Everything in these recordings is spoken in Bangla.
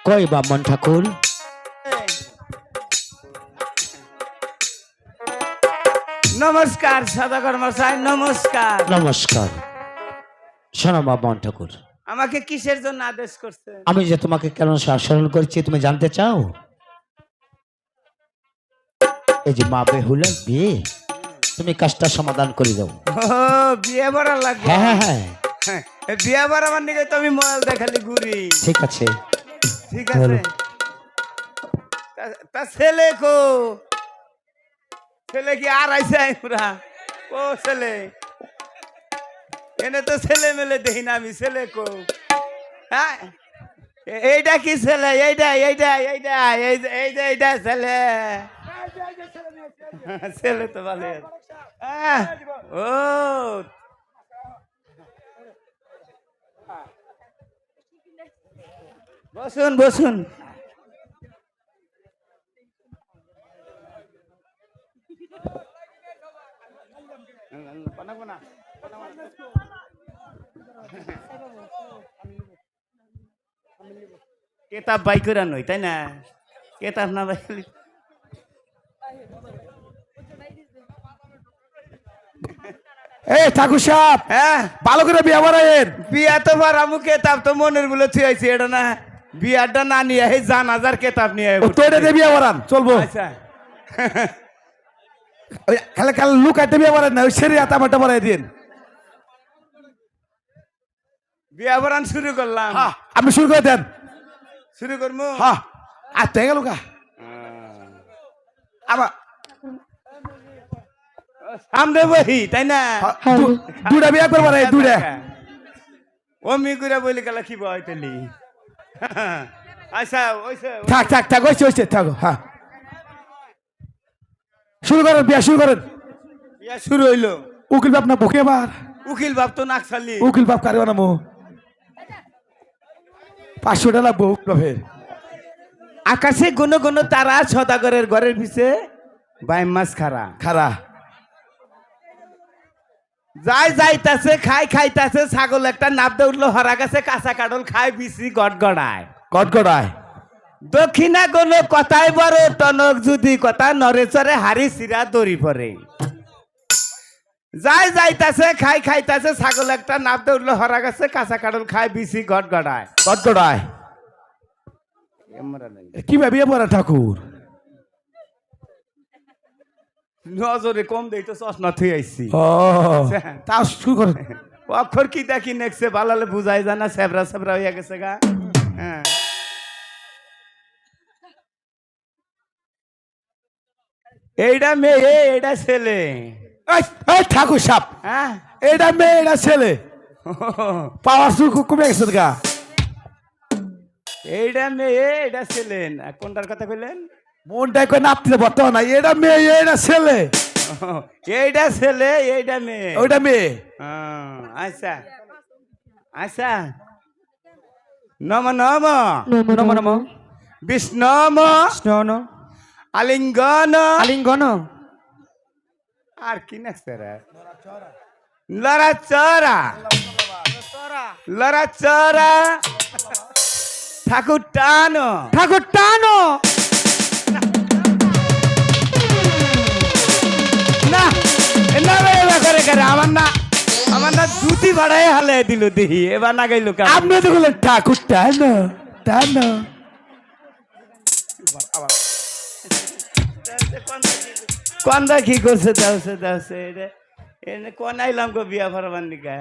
কই বামন ঠাকুর? নমস্কার সদাগর মশাই, নমস্কার। নমস্কার। শোনো বামন ঠাকুর, আমাকে কিসের জন্য আদেশ করছে? আমি যে তোমাকে কেন শাসন করছি তুমি জানতে চাও? এই যে মা বেহুলার বিয়ে, তুমি কাজটা সমাধান করে দাও। ও বিয়ে ভরা লাগবে? হ্যাঁ হ্যাঁ হ্যাঁ, বিয়ে ভরা মানে কি তুমি মোবাইল দেখালি ঘুরি? ঠিক আছে। ঠিক আছে। তা ছেলে কো? ছেলে কি আর আইছে? পুরা ও ছেলে এনে তো ছেলে মেলে দেখি না আমি। ছেলে কো? হ্যাঁ, এইটা কি ছেলে? এইটা এইটা এইটা এইটা এইটা ছেলে? ছেলে তো ভালো। ও বসুন বসুন। কেতাব বাই করে নই, তাই না? কেতাব না বাই এই ঠাকুর সাহেব, হ্যাঁ ভালো করে বিয়া বাড়াইয়ের। বিয়া তো বারামু, কেতাব তো মনের বলে থুয়েছি। এটা না বিয়াটা না নিয়ে এই জানাজার কেতাব নিয়ে তো এটা দিয়ে বিয়া বাড়ান চলবো। আচ্ছা ওই খালি খালি লুকাইতে বিয়া বাড়ান না, ওই সেরি আতা মাটা বাড়াই দিন। বিয়া বারান শুরু করলাম। হ্যাঁ, আপনি শুরু করে দেন। শুরু করবো। হ্যাঁ, আর তো গেল গা আবার সামনে বহি, তাই না? দুটা বিয়া করে বাড়াই, দুটা। অমি করে বলি গেলা কি বই তেলি। আচ্ছা ওইসে থাক থাক থাক, ওইছে ওইছে থাকো। হ্যাঁ, শুরু করেন, বিয়া শুরু করেন। বিয়া শুরু হইলো। উকিল বাপ না বুকে আবার উকিল বাপ তো নাকশালি। উকিল বাপ কারে বানামো? 500 টাকা লাগবো উকিল বাপের। আকাশে গুনো গুনো তারা, সদাগরের ঘরের পিছে বাইম মাছ খারা। খারা যাই যাইতাছে, খাই খাইতাছে। ছাগল একটা নাবদে উঠলো হরা গাছে, কাঁচা কাটল খায় বিচি গড়গড়ায়। গটগড়ায় দক্ষিণা গলো কথাই বড় টনক, যদি কথা নরে চরে হারি সিরা দড়ি পরে। যাই যাইতাছে, খাই খাইতাছে। ছাগল একটা নাবদে উঠলো হরা গাছে, কাঁচা কাটল খায় বিচি গড়গড়ায়। গটগড়ায় কি বিয়া পড়া ঠাকুর? নজরে কম দেই তো চশমা থুই আইছি। ও তা শুরু করেন। অক্ষর কি দেখি নেকছে বালালে বুঝাই জানা, সেবরা সেবরা হইয়া গেছে গা। হ্যাঁ, এইটা মেয়ে এইটা ছেলে। এই ঠাকুর সাপ, হ্যাঁ এটা মেয়ে এটা ছেলে, পাওয়ার শুরু কমে গেছে গা। এইটা মেয়ে এইটা ছেলে। না কোনটার কথা কইলেন? মনটাই কই নাপতে বর্তমান নাই। এটা মেয়ে এটা ছেলে, এইটা ছেলে এইটা মেয়ে। ওইটা মেয়ে। আচ্ছা আচ্ছা। নম নম নম নম বিষ্ণম স্নন আলিঙ্গন আলিঙ্গন আর কি নাচছে রে? লড়া চড়া লড়া চড়া ঠাকুর টানো ঠাকুর টানো। না না এবার করে করে আমার না দুটি ভাড়াই হালে দিল দিহি। এবার না গাইল কা আপনি তো বললেন ঠাকুর টানো টানো। কোনটা কি করছে? দাওছে দাওছে এটা এনে কোন আইলাম গো বিয়া ভরবার নিকা।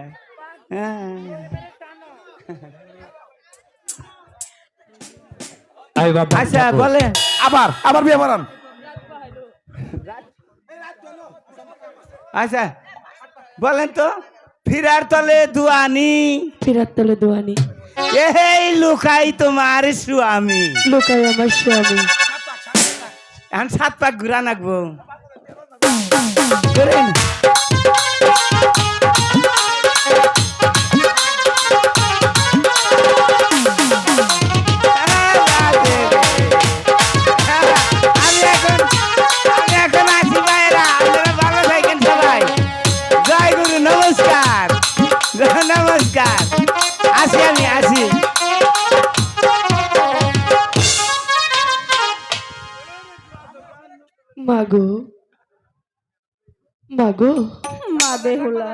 আই বাবা আচ্ছা বলে আবার আবার বিয়া বাড়ান। আচ্ছা বলেন তো। ফিরার তলে দুয়ানি, ফিরার তলে দোয়ানি, এই লুকাই তোমার স্বামী। লোকাই আমার স্বামী। এখন 7 পাক ঘুরা নাকবো। করেন আমি এখন আসি বাইরা। আপনারা ভালো থাকেন সবাই। জয় গুরু, নমস্কার নমস্কার। আসি আমি আসি। মাগো মাগো, মা বেহুলা,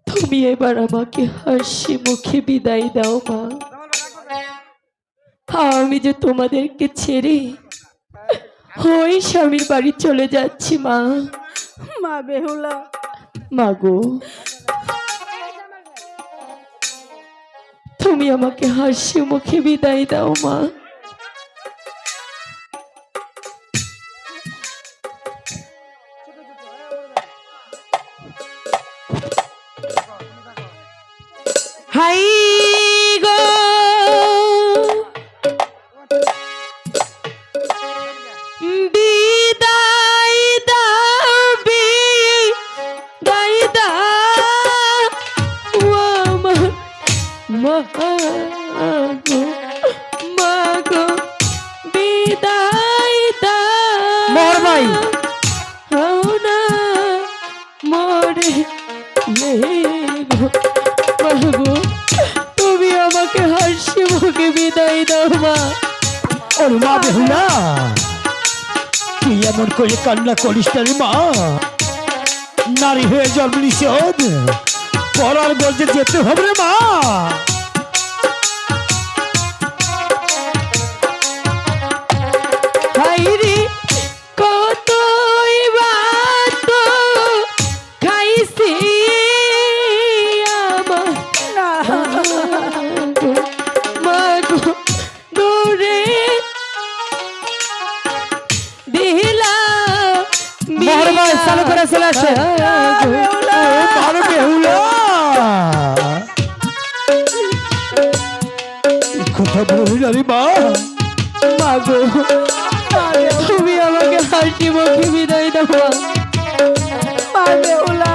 তুমি এবার আমাকে হাসি মুখে বিদায় দাও মা। আমি যে তোমাদেরকে ছেড়ে ওই স্বামীর বাড়ি চলে যাচ্ছি মা। মা বেহুলা, মাগো, তুমি আমাকে হাসি মুখে বিদায় দাও মা। হাই গো বিদায় দাও, বিদায় দাও আমার মাগো, মাগো বিদায় দাও। মোহর ভাই। হাও না মরে গো মাগো, তুমি আমাকে হাসি মুখে বিদায় দাও মা। ওর মা বেহুলা, তুই এমন করে কান্না করিস না রে মা। নারী হয়ে জন্ম নিষেধ, পরার গর্জে যেতে হবে রে মা। হাইরে কতই বাত খাইছি আমার মাগো, দূরে দিলা মোহর ভাই চালু করে চলে আসে। মার বেহুলা, কথা বলি না রে মা। মাগো, তুমি আমাকে হাসি মুখে বিদায় দাও মা। মা বেহুলা,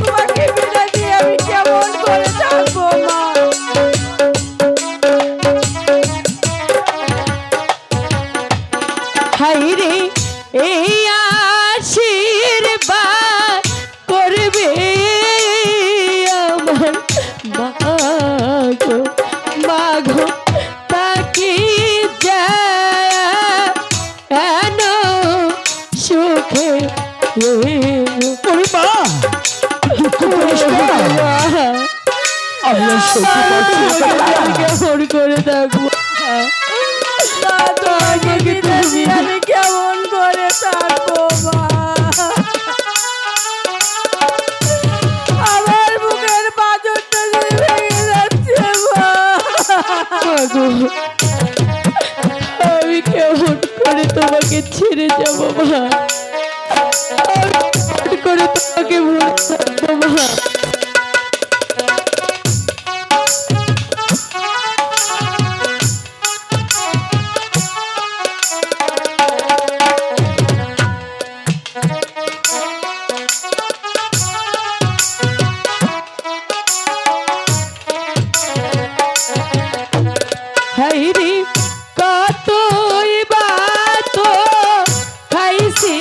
তোমাকে বিদায় দিয়ে আমি কেমন করে থাকবো মা? হাইরে এই আশীর্বাদ করবে আমার মাগো, মাগো তাকে যেন সুখে ওরে মা, দুঃখ করিস না। আমি আর সহ্য করছি না। কেমন করে থাকবো মা, তোমাকে বিদায় দিয়ে আমি কেমন করে থাকবো মা? আমার বুকের পাঁজরটা যে ভেঙে যাচ্ছে মা। মাগো, আমি কেমন করে তোমাকে ছেড়ে যাব মা? আমি কেমন করে তোমাকে ভুলে থাকবো মা? হাইরে কতই বাত খাইছি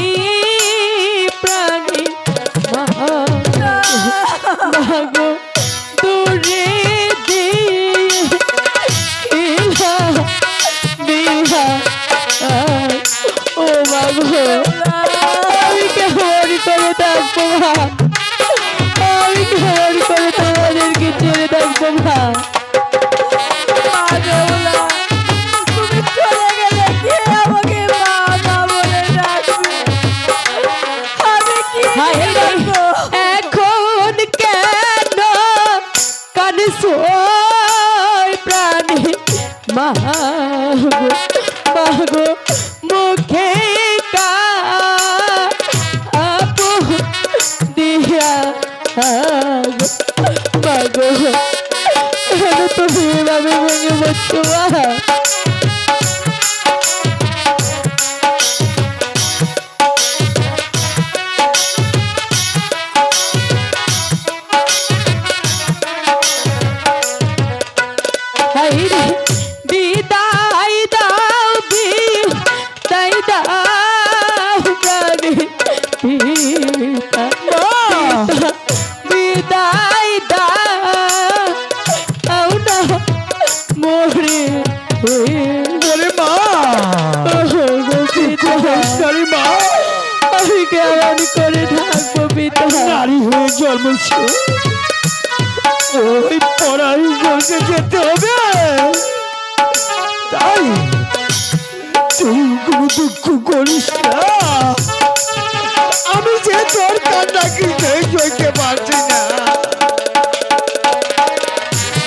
প্রাণী মাগো, দূরে দিলা দিলা ও মাগো, আমি কেমন করে থাকবো মা? আমি কেমন করে তোমাদেরকে ছেড়ে থাকবো মা? মা বেহুলা, তুমি চলে গেলে কে আমাকে মা মা বলে ডাকবে? আমি কি হায় রে, করবো? এখন কেন কানছো প্রাণী মাগো, মাগো মুখে আপু দিয়া মাগো, কেন তুমি এভাবে ভেঙে বসছো মা? হাইরে বিদায় দাও, বিদায় দাও প্রাণী বিদায় দাও না মোরে। ওরে মা, বিদায় মা যে যেতে হবে, তাই তুই কোনো দুঃখ করিস না। আমি যে তোর কান্না কিছুই সইতে পারছি না,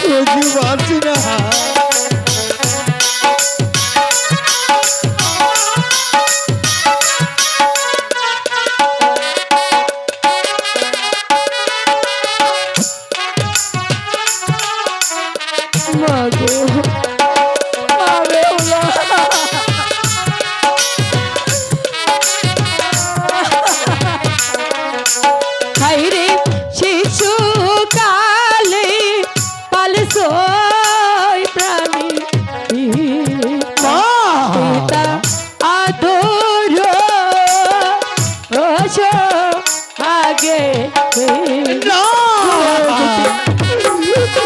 সইতে পারছি না। মাগো মা বেহুলা, হাইরে শিশু কালে পালসই প্রাণী পিতা আদর আগে না,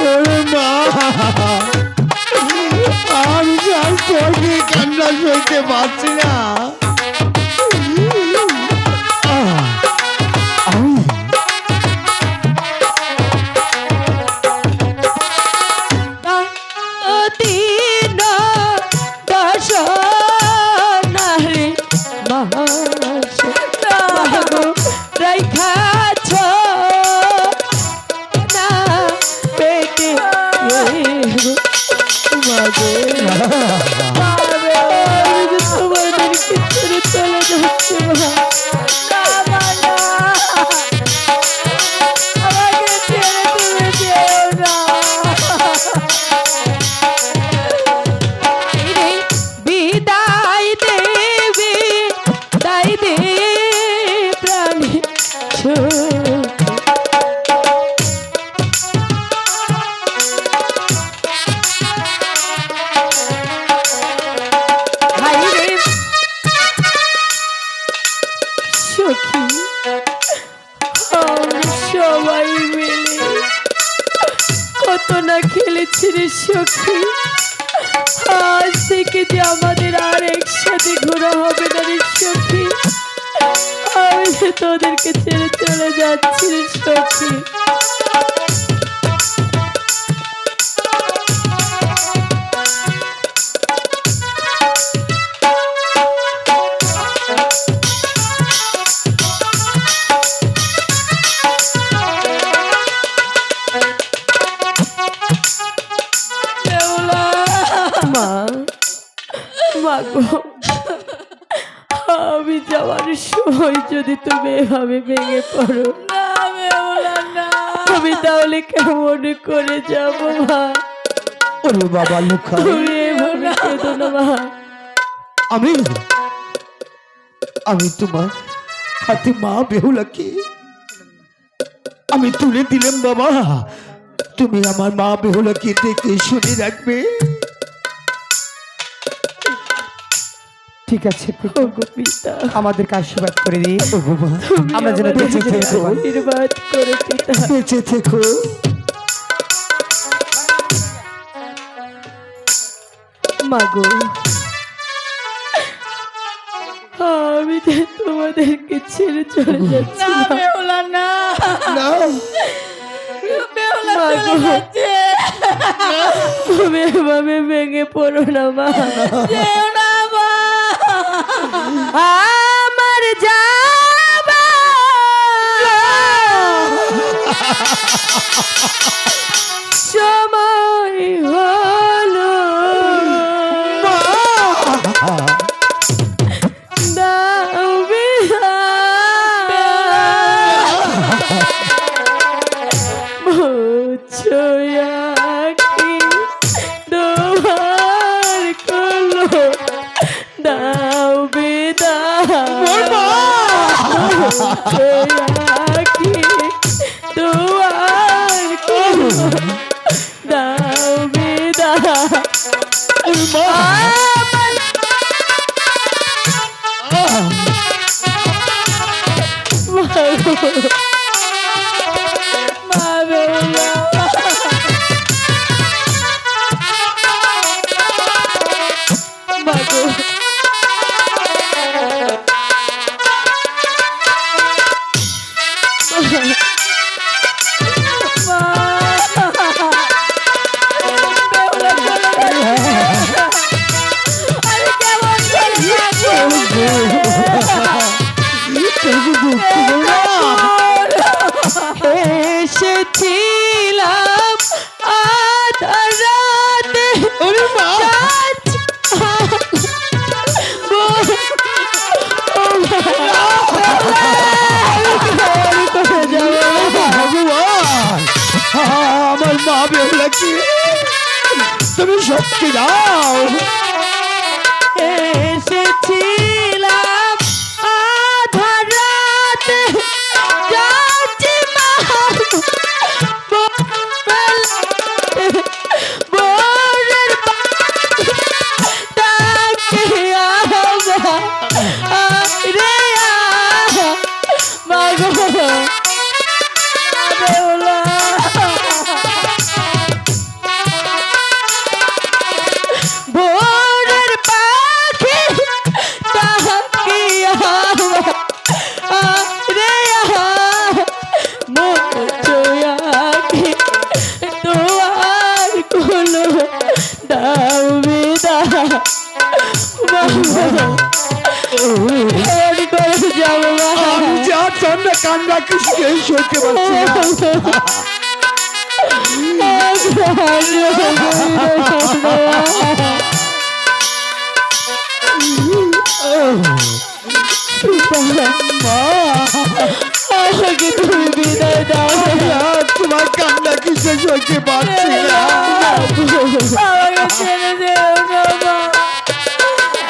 ওরে মা, আমি আর তোকে কান্না সইতে পারছি না। দিন দশ নারী মাগো রাইখাছ না পেটে মাগো তোমাদেরকে ছেড়ে চলে যাচ্ছে মা। আমাকে ছেড়ে তুমি যেও না। বিদায় দেবে তাই দে প্রাণী সখী সবাই মিলে কত না খেলেছি রে সখী, আজ থেকে যে আমাদের আর একসাথে ঘোরা হবে না রে সখী। আমি যে তোদেরকে ছেড়ে চলে যাচ্ছি রে সখী। মা মাগো, আমি যাওয়ার সময় যদি তুমি এভাবে ভেঙে পড়ো, না বেহুলা না। আমি তাহলে কেমন করে যাব মা? ওরে বাবা লুকা, তুমি এভাবে কেঁদো না মা। আমি আমি তোমার হাতে মা বেহুলাকে আমি তুলে দিলাম বাবা। তুমি আমার মা বেহুলাকে দেখে শুনে রাখবে, ঠিক আছে? ওগো পিতা, আমাদেরকে আশীর্বাদ করে দিই তুমি আমরা যেন বেঁচে আমাদের থেকো, আশীর্বাদ করে পিতা। বেঁচে থেকো। মাগো, আমি যে তোমাদেরকে ছেড়ে চলে যাচ্ছি না না। বেহুলা না। না, বেহুলা মাগো, চলে যাচ্ছে। তুমি এভাবে ভেঙে পড়ো না মা। যেও না মা। আমার যাবা সময় হলো, দাও বুঝছো কি দোয়ার করলো, দাও বেদা কি দোয়ার করলো, দাও বেদা মা বেহুলা। মাগো, মা। নাকি তুমি সত্যি দাও এসেছিলাম আধার রাতে যাচ্ছি মা বোরের তাকে রে মাগো বেহুলা ভোরের পাখি তাকিয়া রে মোচয়াকে তোমার কোলো দাও বিদা করে যাবো আমি যা ঠান্ডা কান্না কিছু সইতে পারছি না আমাকে তুমি বিদায় দাও তোমার কান্না কিছু সইতে পারছি না আমাকে ছেড়ে দেও না মা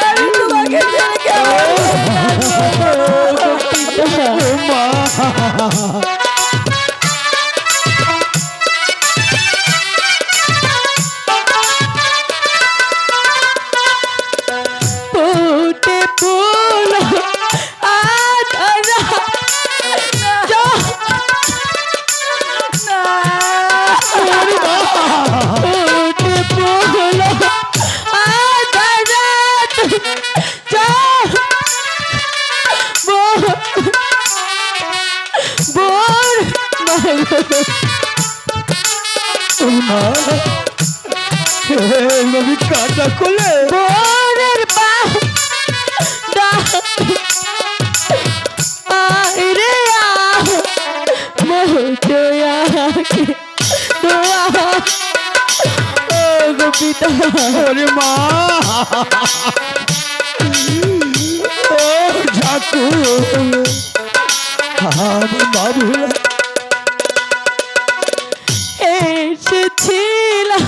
আমি তোমাকে ছেড়ে কেমন মা ফুটে ফুল আধারা ফুটে ফুল আধারা বোর নবী কান্না করলে বোরের পা রে মোচয়াকে দোয়া ও গোপিতা ওরে মা ও ঝাকু আমার বাবু এসেছিলাম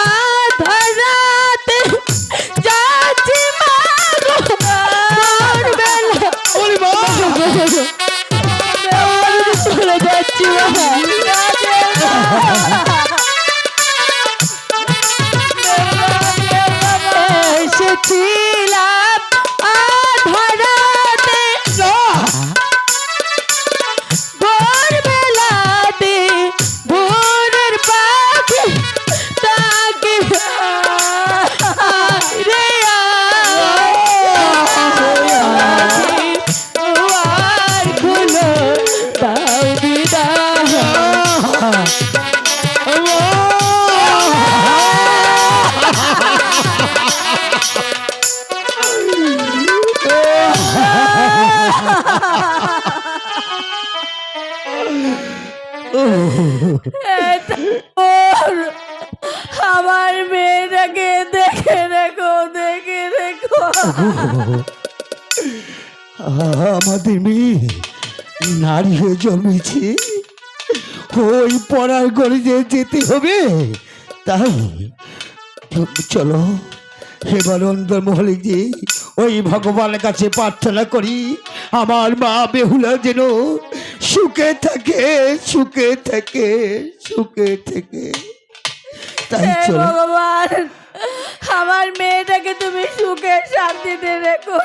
আধার রাতে যাচ্ছি মা ভোরবেলা ওরে মা চলে যাচ্ছি এসেছিলাম আধার রাতে ভোরবেলাতে ভোরের পাখি তাকে রে আর খুলো দাও বিদায় আমার মেয়েটাকে দেখে রেখো আমাদের মেয়ে নারী হয়ে জন্মেছে ওই পড়ার ঘরে যে যেতে হবে তাই চলো এবার অন্তর্মহলে যে ওই ভগবানের কাছে প্রার্থনা করি আমার মা বেহুলা যেন সুখে থাকে সুখে থাকে সুখে থেকে তাই হে চলো ভগবান আমার মেয়েটাকে তুমি সুখে শান্তিতে রেখো